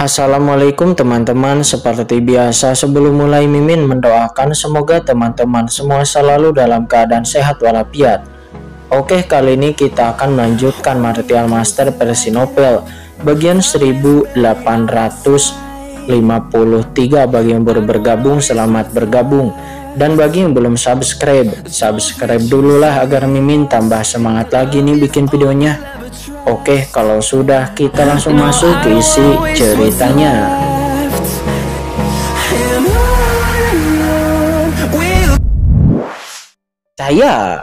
Assalamualaikum teman-teman, seperti biasa sebelum mulai Mimin mendoakan semoga teman-teman semua selalu dalam keadaan sehat walafiat. Oke, kali ini kita akan melanjutkan Martial Master versi novel bagian 1853. Bagi yang baru bergabung, selamat bergabung. Dan bagi yang belum subscribe dulu lah agar Mimin tambah semangat lagi nih bikin videonya. Oke, kalau sudah kita langsung masuk ke isi ceritanya. Saya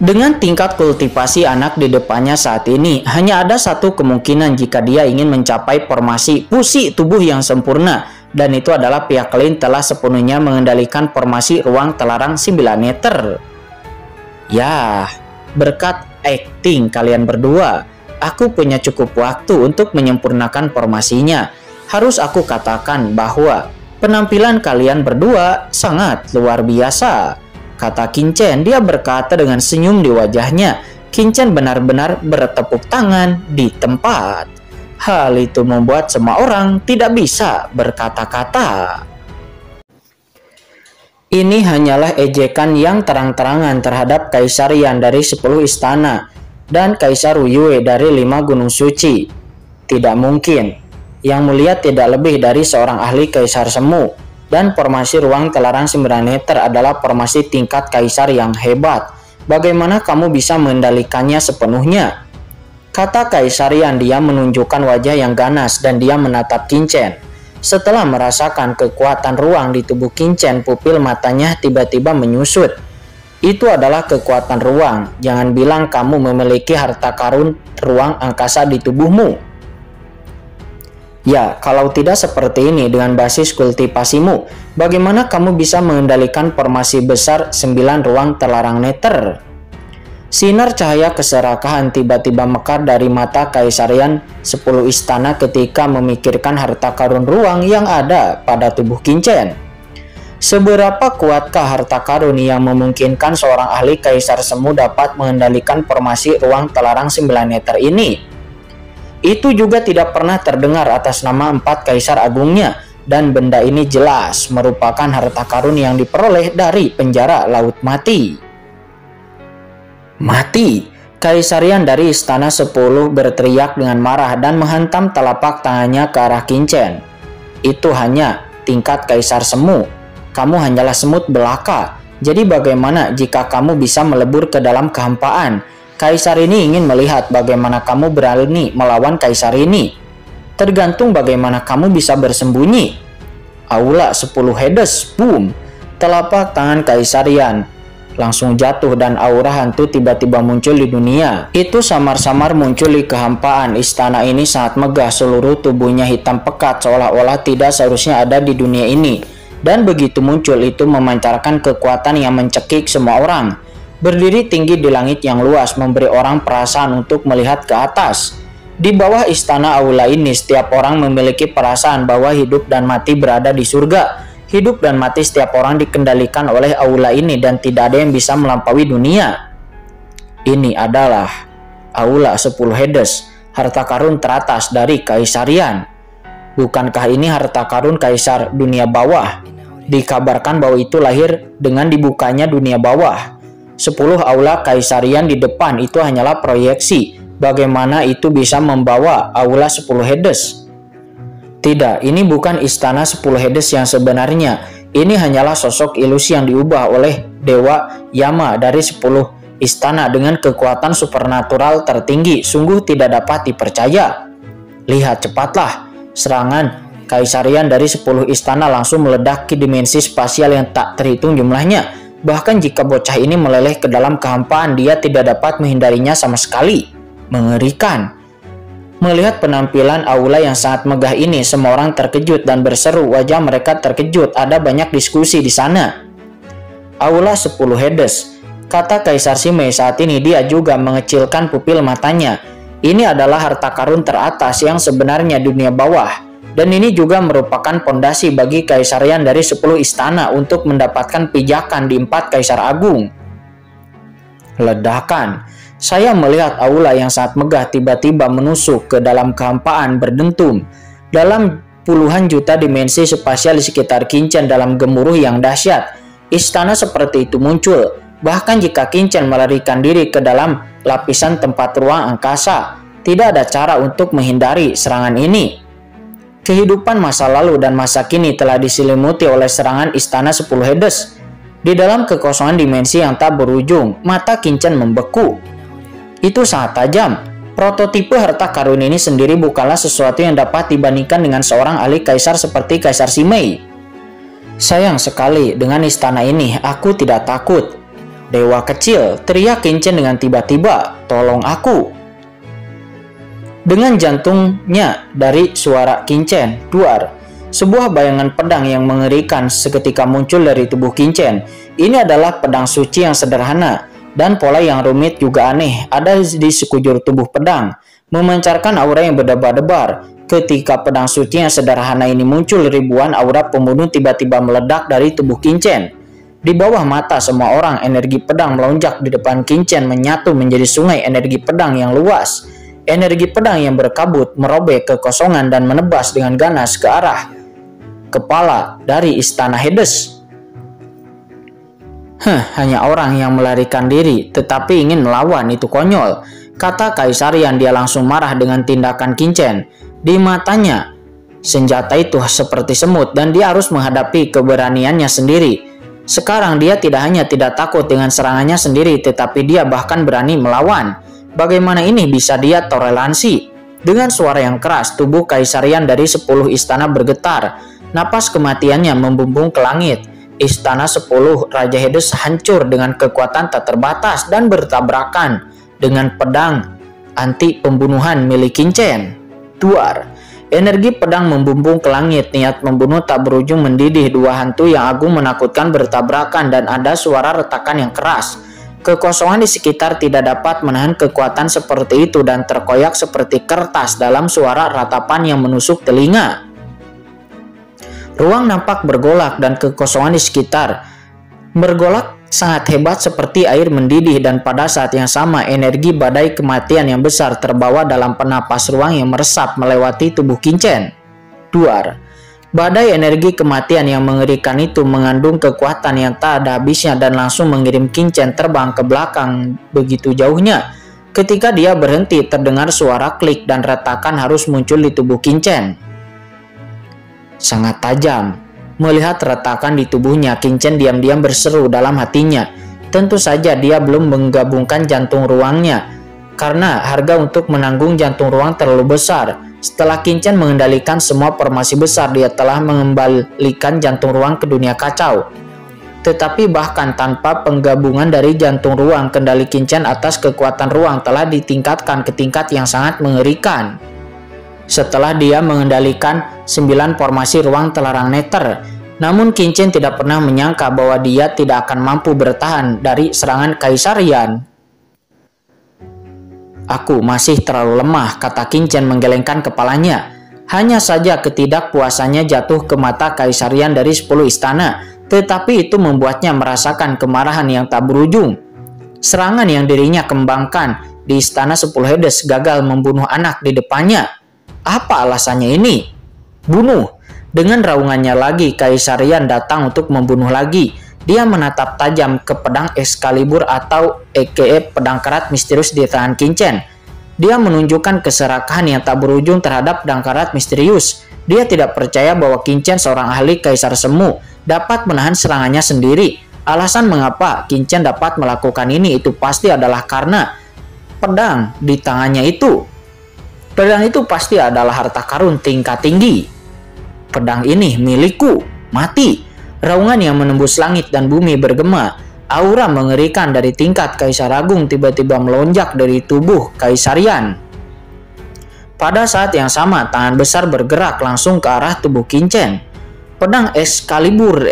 dengan tingkat kultivasi anak di depannya saat ini, hanya ada satu kemungkinan jika dia ingin mencapai formasi fusi tubuh yang sempurna, dan itu adalah pihak lain telah sepenuhnya mengendalikan formasi ruang telarang 9 meter. Ya, berkat acting kalian berdua, aku punya cukup waktu untuk menyempurnakan formasinya. Harus aku katakan bahwa penampilan kalian berdua sangat luar biasa, kata Qinchen. Dia berkata dengan senyum di wajahnya. Qinchen benar-benar bertepuk tangan di tempat. Hal itu membuat semua orang tidak bisa berkata-kata. Ini hanyalah ejekan yang terang-terangan terhadap Kaisar Yan dari 10 istana dan Kaisar Yue dari 5 gunung suci. Tidak mungkin. Yang mulia tidak lebih dari seorang ahli Kaisar Semu, dan formasi ruang telarang 9 meter adalah formasi tingkat Kaisar yang hebat. Bagaimana kamu bisa mengendalikannya sepenuhnya? Kata Kaisar Yan. Dia menunjukkan wajah yang ganas dan dia menatap Qinchen. Setelah merasakan kekuatan ruang di tubuh Qinchen, pupil matanya tiba-tiba menyusut. Itu adalah kekuatan ruang. Jangan bilang kamu memiliki harta karun ruang angkasa di tubuhmu. Ya, kalau tidak seperti ini dengan basis kultivasimu, bagaimana kamu bisa mengendalikan formasi besar 9 ruang terlarang meter? Sinar cahaya keserakahan tiba-tiba mekar dari mata Kaisar Yan 10 istana ketika memikirkan harta karun ruang yang ada pada tubuh Qinchen. Seberapa kuatkah harta karun yang memungkinkan seorang ahli Kaisar Semu dapat mengendalikan formasi ruang telarang 9 meter ini? Itu juga tidak pernah terdengar atas nama 4 Kaisar Agungnya, dan benda ini jelas merupakan harta karun yang diperoleh dari penjara Laut Mati. Mati! Kaisar Yan dari istana 10 berteriak dengan marah dan menghantam telapak tangannya ke arah Qinchen. Itu hanya tingkat Kaisar Semu. Kamu hanyalah semut belaka. Jadi bagaimana jika kamu bisa melebur ke dalam kehampaan? Kaisar ini ingin melihat bagaimana kamu berani melawan Kaisar ini. Tergantung bagaimana kamu bisa bersembunyi. Aula 10 Hades, boom! Telapak tangan Kaisar Yan langsung jatuh dan aura hantu tiba-tiba muncul di dunia. Itu samar-samar muncul di kehampaan. Istana ini sangat megah, seluruh tubuhnya hitam pekat seolah-olah tidak seharusnya ada di dunia ini. Dan begitu muncul itu memancarkan kekuatan yang mencekik semua orang. Berdiri tinggi di langit yang luas memberi orang perasaan untuk melihat ke atas. Di bawah istana aula ini setiap orang memiliki perasaan bahwa hidup dan mati berada di surga. Hidup dan mati setiap orang dikendalikan oleh aula ini dan tidak ada yang bisa melampaui dunia. Ini adalah aula 10 Hades, harta karun teratas dari Kaisar Yan. Bukankah ini harta karun Kaisar dunia bawah? Dikabarkan bahwa itu lahir dengan dibukanya dunia bawah. 10 aula Kaisar Yan di depan itu hanyalah proyeksi. Bagaimana itu bisa membawa aula 10 Hades? Tidak, ini bukan istana 10 Hades yang sebenarnya. Ini hanyalah sosok ilusi yang diubah oleh Dewa Yama dari 10 istana dengan kekuatan supernatural tertinggi. Sungguh tidak dapat dipercaya. Lihat cepatlah. Serangan Kaisar Yan dari 10 istana langsung meledak ke dimensi spasial yang tak terhitung jumlahnya. Bahkan jika bocah ini meleleh ke dalam kehampaan, dia tidak dapat menghindarinya sama sekali. Mengerikan. Melihat penampilan aula yang sangat megah ini, semua orang terkejut dan berseru. Wajah mereka terkejut. Ada banyak diskusi di sana. Aula 10 Hades, kata Kaisar Simei saat ini. Dia juga mengecilkan pupil matanya. Ini adalah harta karun teratas yang sebenarnya dunia bawah. Dan ini juga merupakan pondasi bagi Kaisar Yan dari 10 istana untuk mendapatkan pijakan di 4 Kaisar Agung. Ledakan. Saya melihat aula yang sangat megah tiba-tiba menusuk ke dalam kehampaan berdentum. Dalam puluhan juta dimensi spasial di sekitar Qingchen dalam gemuruh yang dahsyat, istana seperti itu muncul. Bahkan jika Qingchen melarikan diri ke dalam lapisan tempat ruang angkasa, tidak ada cara untuk menghindari serangan ini. Kehidupan masa lalu dan masa kini telah diselimuti oleh serangan istana 10 Hades. Di dalam kekosongan dimensi yang tak berujung, mata Qingchen membeku. Itu sangat tajam. Prototipe harta karun ini sendiri bukanlah sesuatu yang dapat dibandingkan dengan seorang ahli kaisar seperti Kaisar Simei. Sayang sekali, dengan istana ini aku tidak takut. Dewa kecil, teriak Qingchen dengan tiba-tiba, tolong aku. Dengan jantungnya dari suara Qingchen, duar. Sebuah bayangan pedang yang mengerikan seketika muncul dari tubuh Qingchen. Ini adalah pedang suci yang sederhana. Dan pola yang rumit juga aneh ada di sekujur tubuh pedang, memancarkan aura yang berdebar-debar. Ketika pedang suci yang sederhana ini muncul, ribuan aura pembunuh tiba-tiba meledak dari tubuh Qingchen. Di bawah mata semua orang, energi pedang melonjak di depan Qingchen menyatu menjadi sungai energi pedang yang luas. Energi pedang yang berkabut merobek kekosongan dan menebas dengan ganas ke arah kepala dari istana Hades. Hanya orang yang melarikan diri tetapi ingin melawan itu konyol, kata Kaisar Yan. Dia langsung marah dengan tindakan Qingchen. Di matanya, senjata itu seperti semut dan dia harus menghadapi keberaniannya sendiri. Sekarang dia tidak hanya tidak takut dengan serangannya sendiri, tetapi dia bahkan berani melawan. Bagaimana ini bisa dia toleransi? Dengan suara yang keras, tubuh Kaisar Yan dari 10 istana bergetar. Napas kematiannya membumbung ke langit. Istana 10 Raja Hades hancur dengan kekuatan tak terbatas dan bertabrakan dengan pedang anti pembunuhan milik Qingchen. Duar. Energi pedang membumbung ke langit, niat membunuh tak berujung mendidih. Dua hantu yang agung menakutkan bertabrakan dan ada suara retakan yang keras. Kekosongan di sekitar tidak dapat menahan kekuatan seperti itu dan terkoyak seperti kertas dalam suara ratapan yang menusuk telinga. Ruang nampak bergolak dan kekosongan di sekitar bergolak sangat hebat seperti air mendidih, dan pada saat yang sama energi badai kematian yang besar terbawa dalam penapas ruang yang meresap melewati tubuh Qingchen. Duar. Badai energi kematian yang mengerikan itu mengandung kekuatan yang tak ada habisnya dan langsung mengirim Qingchen terbang ke belakang begitu jauhnya. Ketika dia berhenti, terdengar suara klik dan retakan harus muncul di tubuh Qingchen. Sangat tajam. Melihat retakan di tubuhnya, Qingchen diam-diam berseru dalam hatinya. Tentu saja dia belum menggabungkan jantung ruangnya, karena harga untuk menanggung jantung ruang terlalu besar. Setelah Qingchen mengendalikan semua formasi besar, dia telah mengembalikan jantung ruang ke dunia kacau. Tetapi bahkan tanpa penggabungan dari jantung ruang, kendali Qingchen atas kekuatan ruang telah ditingkatkan ke tingkat yang sangat mengerikan. Setelah dia mengendalikan 9 formasi ruang terlarang neter, namun Qingchen tidak pernah menyangka bahwa dia tidak akan mampu bertahan dari serangan Kaisar Yan. Aku masih terlalu lemah, kata Qingchen menggelengkan kepalanya. Hanya saja ketidakpuasannya jatuh ke mata Kaisar Yan dari 10 istana, tetapi itu membuatnya merasakan kemarahan yang tak berujung. Serangan yang dirinya kembangkan di istana 10 Hades gagal membunuh anak di depannya. Apa alasannya ini? Bunuh. Dengan raungannya lagi, Kaisar Yan datang untuk membunuh lagi. Dia menatap tajam ke pedang Excalibur atau pedang karat misterius di tangan Qingchen. Dia menunjukkan keserakahan yang tak berujung terhadap pedang karat misterius. Dia tidak percaya bahwa Qingchen, seorang ahli Kaisar Semu, dapat menahan serangannya sendiri. Alasan mengapa Qingchen dapat melakukan ini itu pasti adalah karena pedang di tangannya itu. Pedang itu pasti adalah harta karun tingkat tinggi. Pedang ini milikku. Mati. Raungan yang menembus langit dan bumi bergema. Aura mengerikan dari tingkat Kaisar Agung tiba-tiba melonjak dari tubuh Kaisar Yan. Pada saat yang sama, tangan besar bergerak langsung ke arah tubuh Qingchen. Pedang Excalibur,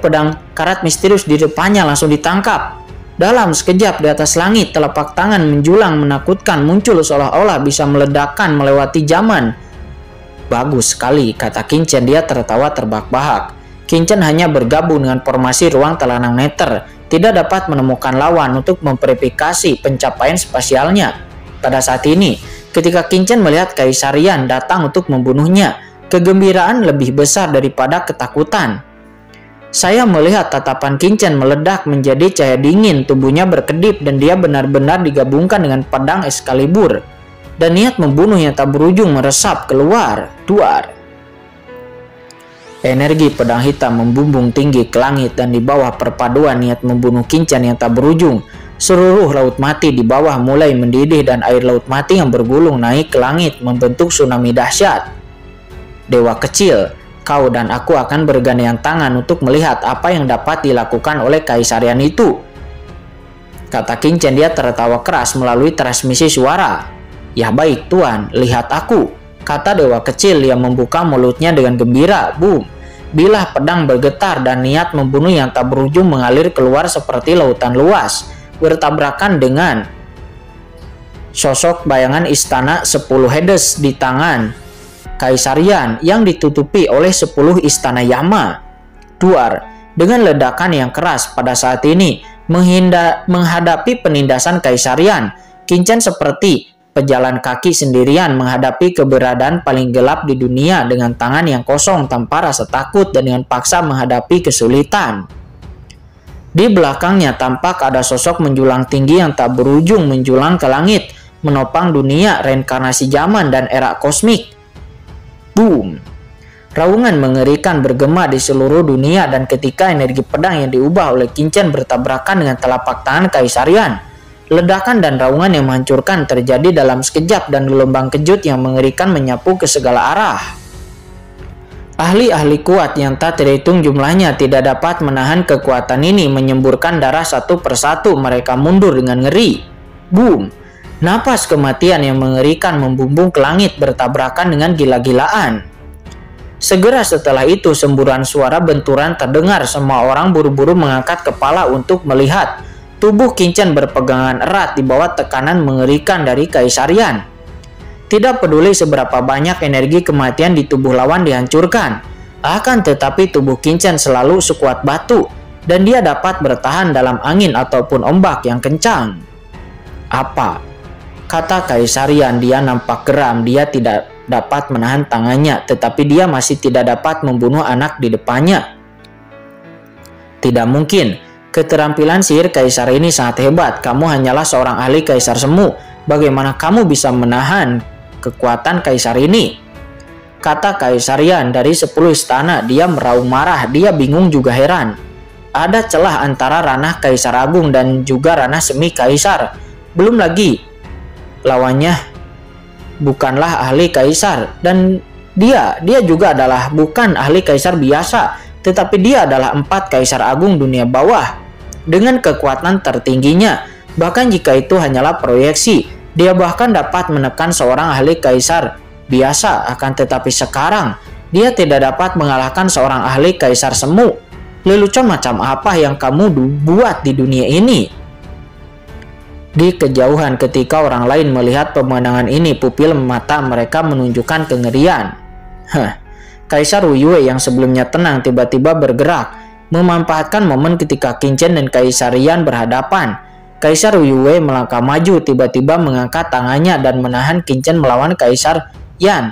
pedang karat misterius di depannya langsung ditangkap. Dalam sekejap di atas langit, telapak tangan menjulang menakutkan muncul seolah-olah bisa meledakkan melewati zaman. Bagus sekali, kata Qingchen. Dia tertawa terbahak-bahak. Qingchen hanya bergabung dengan formasi ruang terlarang neter. tidak dapat menemukan lawan untuk memverifikasi pencapaian spasialnya. Pada saat ini, ketika Qin Chen melihat Kaisar Yan datang untuk membunuhnya, kegembiraan lebih besar daripada ketakutan. Saya melihat tatapan Qin Chen meledak menjadi cahaya dingin, tubuhnya berkedip dan dia benar-benar digabungkan dengan pedang Excalibur. Dan niat membunuh yang tak berujung meresap keluar. Duar. Energi pedang hitam membumbung tinggi ke langit dan di bawah perpaduan niat membunuh Qin Chen yang tak berujung, seluruh laut mati di bawah mulai mendidih dan air laut mati yang bergulung naik ke langit membentuk tsunami dahsyat. Dewa kecil, kau dan aku akan bergandengan tangan untuk melihat apa yang dapat dilakukan oleh Kaisar Yan itu. Kata Qin Chen, dia tertawa keras melalui transmisi suara. Ya baik tuan, lihat aku. Kata dewa kecil yang membuka mulutnya dengan gembira. Boom! Bilah pedang bergetar dan niat membunuh yang tak berujung mengalir keluar seperti lautan luas, bertabrakan dengan sosok bayangan istana 10 Hades di tangan Kaisar Yan yang ditutupi oleh 10 istana Yama. Duar. Dengan ledakan yang keras pada saat ini menghadapi penindasan Kaisar Yan, Qin Chen seperti pejalan kaki sendirian menghadapi keberadaan paling gelap di dunia dengan tangan yang kosong tanpa rasa takut dan dengan paksa menghadapi kesulitan. Di belakangnya tampak ada sosok menjulang tinggi yang tak berujung menjulang ke langit, menopang dunia, reinkarnasi zaman dan era kosmik. Boom! Raungan mengerikan bergema di seluruh dunia dan ketika energi pedang yang diubah oleh Qin Chen bertabrakan dengan telapak tangan Kaisar Yan, ledakan dan raungan yang menghancurkan terjadi dalam sekejap dan gelombang kejut yang mengerikan menyapu ke segala arah. Ahli-ahli kuat yang tak terhitung jumlahnya tidak dapat menahan kekuatan ini, menyemburkan darah satu persatu, mereka mundur dengan ngeri. Boom! Napas kematian yang mengerikan membumbung ke langit bertabrakan dengan gila-gilaan. Segera setelah itu semburan suara benturan terdengar, semua orang buru-buru mengangkat kepala untuk melihat. Tubuh Qin Chen berpegangan erat di bawah tekanan mengerikan dari Kaisar Yan. Tidak peduli seberapa banyak energi kematian di tubuh lawan dihancurkan, akan tetapi tubuh Qin Chen selalu sekuat batu dan dia dapat bertahan dalam angin ataupun ombak yang kencang. Apa? Kata Kaisar Yan, dia nampak geram, dia tidak dapat menahan tangannya, tetapi dia masih tidak dapat membunuh anak di depannya. Tidak mungkin. Keterampilan sihir Kaisar ini sangat hebat. Kamu hanyalah seorang ahli Kaisar Semu. Bagaimana kamu bisa menahan kekuatan Kaisar ini? Kata Kaisar Yan dari 10 istana. Dia meraung marah. Dia bingung juga heran. Ada celah antara ranah Kaisar Agung dan juga ranah semi Kaisar. Belum lagi lawannya bukanlah ahli Kaisar dan dia juga adalah bukan ahli Kaisar biasa, tetapi dia adalah 4 Kaisar Agung dunia bawah dengan kekuatan tertingginya. Bahkan jika itu hanyalah proyeksi, dia bahkan dapat menekan seorang ahli Kaisar biasa. Akan tetapi sekarang dia tidak dapat mengalahkan seorang ahli Kaisar Semu. Lelucon macam apa yang kamu buat di dunia ini? Di kejauhan ketika orang lain melihat pemandangan ini, pupil mata mereka menunjukkan kengerian. Kaisar Wu Yue yang sebelumnya tenang tiba-tiba bergerak, memanfaatkan momen ketika Qin Chen dan Kaisar Yan berhadapan. Kaisar Wu Yue melangkah maju, tiba-tiba mengangkat tangannya dan menahan Qin Chen melawan Kaisar Yan.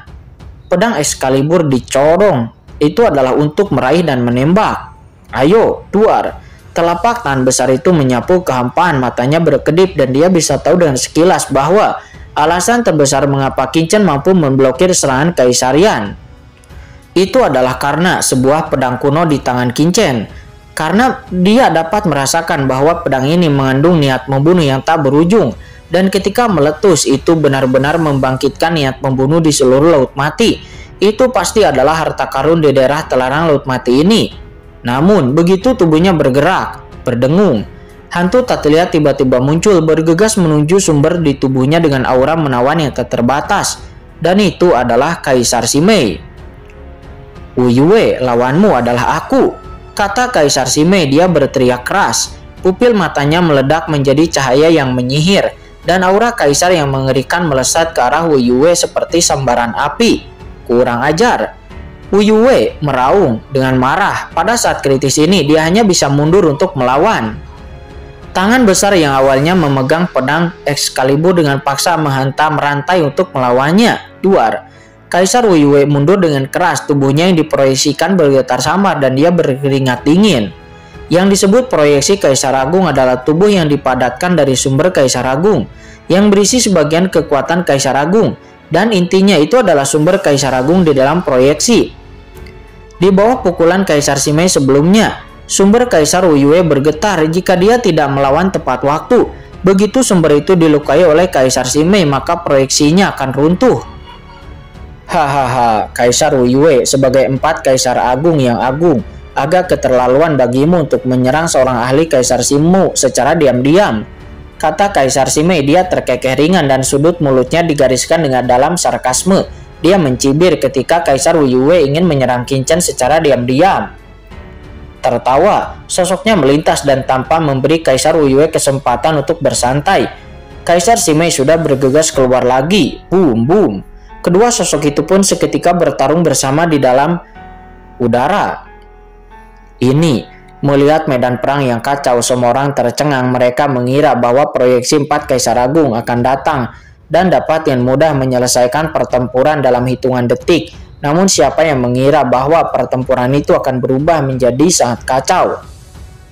Pedang Excalibur dicorong, itu adalah untuk meraih dan menembak. Ayo, duar. Telapak tangan besar itu menyapu kehampaan, matanya berkedip dan dia bisa tahu dengan sekilas bahwa alasan terbesar mengapa Qin Chen mampu memblokir serangan Kaisar Yan itu adalah karena sebuah pedang kuno di tangan Qin Chen. Karena dia dapat merasakan bahwa pedang ini mengandung niat membunuh yang tak berujung. Dan ketika meletus itu benar-benar membangkitkan niat membunuh di seluruh laut mati. Itu pasti adalah harta karun di daerah telarang laut mati ini. Namun begitu tubuhnya bergerak, berdengung, hantu tak terlihat tiba-tiba muncul bergegas menuju sumber di tubuhnya dengan aura menawan yang tak terbatas. Dan itu adalah Kaisar Simei. Wu Yue, lawanmu adalah aku, kata Kaisar Simei. Dia berteriak keras. Pupil matanya meledak menjadi cahaya yang menyihir dan aura Kaisar yang mengerikan melesat ke arah Wu Yue seperti sambaran api. Kurang ajar. Wu Yue meraung dengan marah. Pada saat kritis ini dia hanya bisa mundur untuk melawan. Tangan besar yang awalnya memegang pedang Excalibur dengan paksa menghantam rantai untuk melawannya. Duar. Kaisar Wuyue mundur dengan keras, tubuhnya yang diproyeksikan bergetar samar dan dia berkeringat dingin. Yang disebut proyeksi Kaisar Agung adalah tubuh yang dipadatkan dari sumber Kaisar Agung, yang berisi sebagian kekuatan Kaisar Agung, dan intinya itu adalah sumber Kaisar Agung di dalam proyeksi. Di bawah pukulan Kaisar Simei sebelumnya, sumber Kaisar Wuyue bergetar jika dia tidak melawan tepat waktu. Begitu sumber itu dilukai oleh Kaisar Simei, maka proyeksinya akan runtuh. Hahaha, Kaisar Wuyue sebagai 4 Kaisar Agung yang agung, agak keterlaluan bagimu untuk menyerang seorang ahli Kaisar Simu secara diam-diam. Kata Kaisar Simei, dia terkekeh ringan dan sudut mulutnya digariskan dengan dalam sarkasme. Dia mencibir ketika Kaisar Wuyue ingin menyerang Qin Chen secara diam-diam. Tertawa, sosoknya melintas dan tanpa memberi Kaisar Wuyue kesempatan untuk bersantai. Kaisar Simei sudah bergegas keluar lagi. Boom, boom. Kedua sosok itu pun seketika bertarung bersama di dalam udara. Ini, melihat medan perang yang kacau, semua orang tercengang. Mereka mengira bahwa proyeksi 4 Kaisar Agung akan datang dan dapat dengan mudah menyelesaikan pertempuran dalam hitungan detik. Namun siapa yang mengira bahwa pertempuran itu akan berubah menjadi sangat kacau?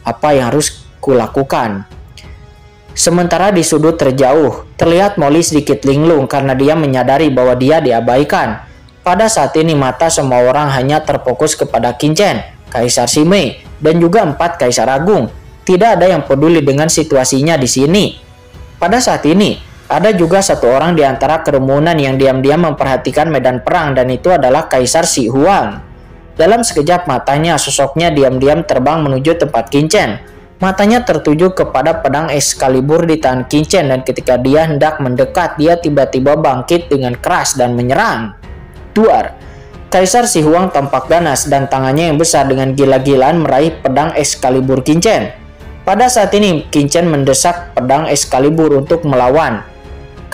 Apa yang harus kulakukan? Sementara di sudut terjauh, terlihat Molly sedikit linglung karena dia menyadari bahwa dia diabaikan. Pada saat ini mata semua orang hanya terfokus kepada Qin Chen, Kaisar Simei, dan juga 4 Kaisar Agung. Tidak ada yang peduli dengan situasinya di sini. Pada saat ini, ada juga satu orang di antara kerumunan yang diam-diam memperhatikan medan perang, dan itu adalah Kaisar Si Huang. Dalam sekejap matanya, sosoknya diam-diam terbang menuju tempat Qin Chen. Matanya tertuju kepada pedang Excalibur di tangan Qin Chen, dan ketika dia hendak mendekat, dia tiba-tiba bangkit dengan keras dan menyerang. Duar. Kaisar Si Huang tampak ganas dan tangannya yang besar dengan gila-gilaan meraih pedang Excalibur Qin Chen. Pada saat ini, Qin Chen mendesak pedang Excalibur untuk melawan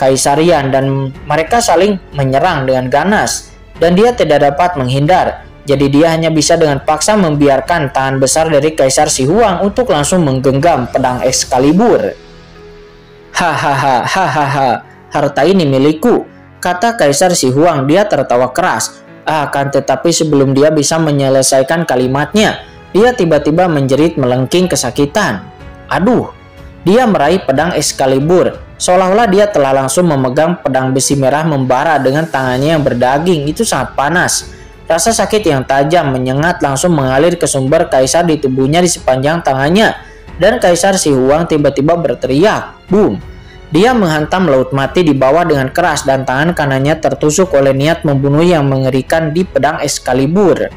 Kaisarian dan mereka saling menyerang dengan ganas dan dia tidak dapat menghindar. Jadi dia hanya bisa dengan paksa membiarkan tangan besar dari Kaisar Si Huang untuk langsung menggenggam pedang Excalibur. Hahaha, hahaha, harta ini milikku, kata Kaisar Si Huang. Dia tertawa keras. Akan tetapi sebelum dia bisa menyelesaikan kalimatnya, dia tiba-tiba menjerit melengking kesakitan. Aduh, dia meraih pedang Excalibur, seolah-olah dia telah langsung memegang pedang besi merah membara dengan tangannya yang berdaging. Itu sangat panas. Rasa sakit yang tajam menyengat langsung mengalir ke sumber Kaisar di tubuhnya di sepanjang tangannya. Dan Kaisar Si Huang tiba-tiba berteriak. Boom. Dia menghantam laut mati di bawah dengan keras dan tangan kanannya tertusuk oleh niat membunuh yang mengerikan di pedang Excalibur.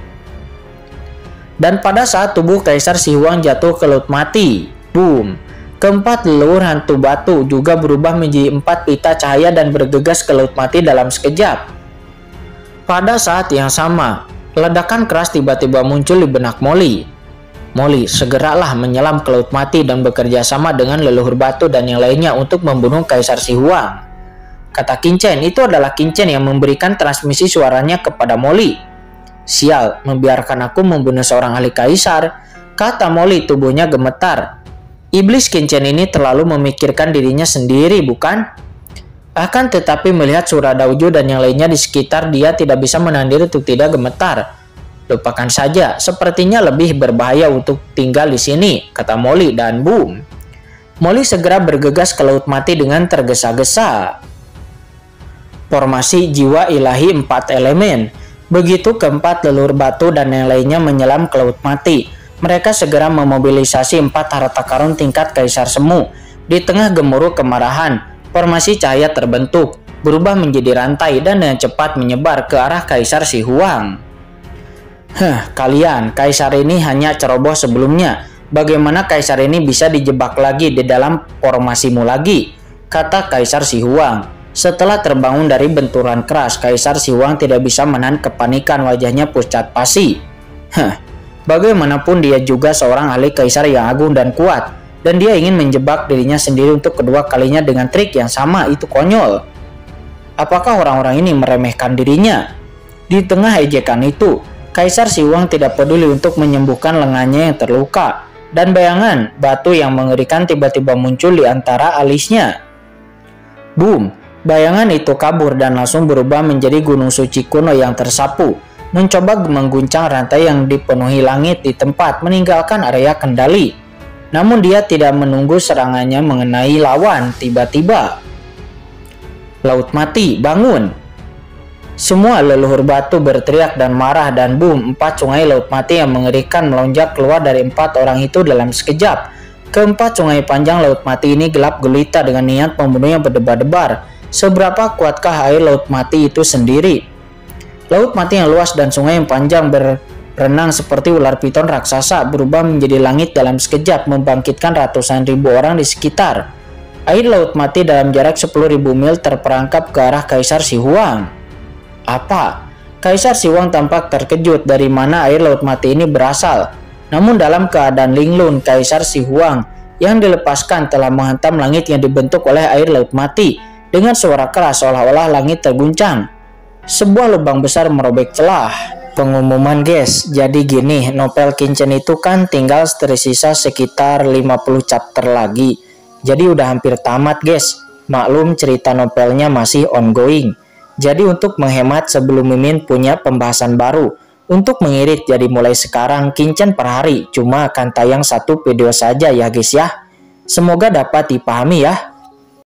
Dan pada saat tubuh Kaisar Si Huang jatuh ke laut mati, boom, keempat leluhur hantu batu juga berubah menjadi 4 pita cahaya dan bergegas ke laut mati dalam sekejap. Pada saat yang sama, ledakan keras tiba-tiba muncul di benak Molly. Molly segeralah menyelam ke laut mati dan bekerja sama dengan leluhur batu dan yang lainnya untuk membunuh Kaisar Si Huang. Kata Qin Chen, itu adalah Qin Chen yang memberikan transmisi suaranya kepada Molly. Sial, membiarkan aku membunuh seorang ahli kaisar, kata Molly, tubuhnya gemetar. Iblis Qin Chen ini terlalu memikirkan dirinya sendiri, bukan? Akan tetapi melihat Suradauju dan yang lainnya di sekitar, dia tidak bisa menahan diri untuk tidak gemetar. Lupakan saja, sepertinya lebih berbahaya untuk tinggal di sini, kata Molly, dan boom. Molly segera bergegas ke laut mati dengan tergesa-gesa. Formasi jiwa ilahi 4 elemen. Begitu keempat leluhur batu dan yang lainnya menyelam ke laut mati, mereka segera memobilisasi 4 harta karun tingkat Kaisar Semu. Di tengah gemuruh kemarahan, formasi cahaya terbentuk, berubah menjadi rantai dan dengan cepat menyebar ke arah Kaisar Si Huang. Kalian, Kaisar ini hanya ceroboh sebelumnya. Bagaimana Kaisar ini bisa dijebak lagi di dalam formasimu lagi? Kata Kaisar Si Huang. Setelah terbangun dari benturan keras, Kaisar Si Huang tidak bisa menahan kepanikan, wajahnya pucat pasi. Bagaimanapun dia juga seorang ahli kaisar yang agung dan kuat. Dan dia ingin menjebak dirinya sendiri untuk kedua kalinya dengan trik yang sama, itu konyol. Apakah orang-orang ini meremehkan dirinya? Di tengah ejekan itu, Kaisar Si Huang tidak peduli untuk menyembuhkan lengannya yang terluka. Dan bayangan batu yang mengerikan tiba-tiba muncul di antara alisnya. Boom! Bayangan itu kabur dan langsung berubah menjadi gunung suci kuno yang tersapu, mencoba mengguncang rantai yang dipenuhi langit di tempat, meninggalkan area kendali. Namun dia tidak menunggu serangannya mengenai lawan. Tiba-tiba, Laut Mati, bangun! Semua leluhur batu berteriak dan marah, dan boom, 4 sungai Laut Mati yang mengerikan melonjak keluar dari 4 orang itu dalam sekejap. Keempat sungai panjang Laut Mati ini gelap gulita dengan niat membunuh yang berdebar-debar. Seberapa kuatkah air Laut Mati itu sendiri? Laut Mati yang luas dan sungai yang panjang berenang seperti ular piton raksasa, berubah menjadi langit dalam sekejap, membangkitkan ratusan ribu orang di sekitar. Air Laut Mati dalam jarak 10.000 mil terperangkap ke arah Kaisar Si Huang. Apa? Kaisar Si Huang tampak terkejut dari mana air Laut Mati ini berasal. Namun dalam keadaan linglung, Kaisar Si Huang yang dilepaskan telah menghantam langit yang dibentuk oleh air Laut Mati dengan suara keras seolah-olah langit terguncang. Sebuah lubang besar merobek celah. Pengumuman guys, jadi gini, novel Kincen itu kan tinggal tersisa sekitar 50 chapter lagi. Jadi udah hampir tamat guys. Maklum cerita novelnya masih ongoing. Jadi untuk menghemat sebelum Mimin punya pembahasan baru, untuk mengirit jadi mulai sekarang Kincen per hari cuma akan tayang 1 video saja ya guys ya. Semoga dapat dipahami ya.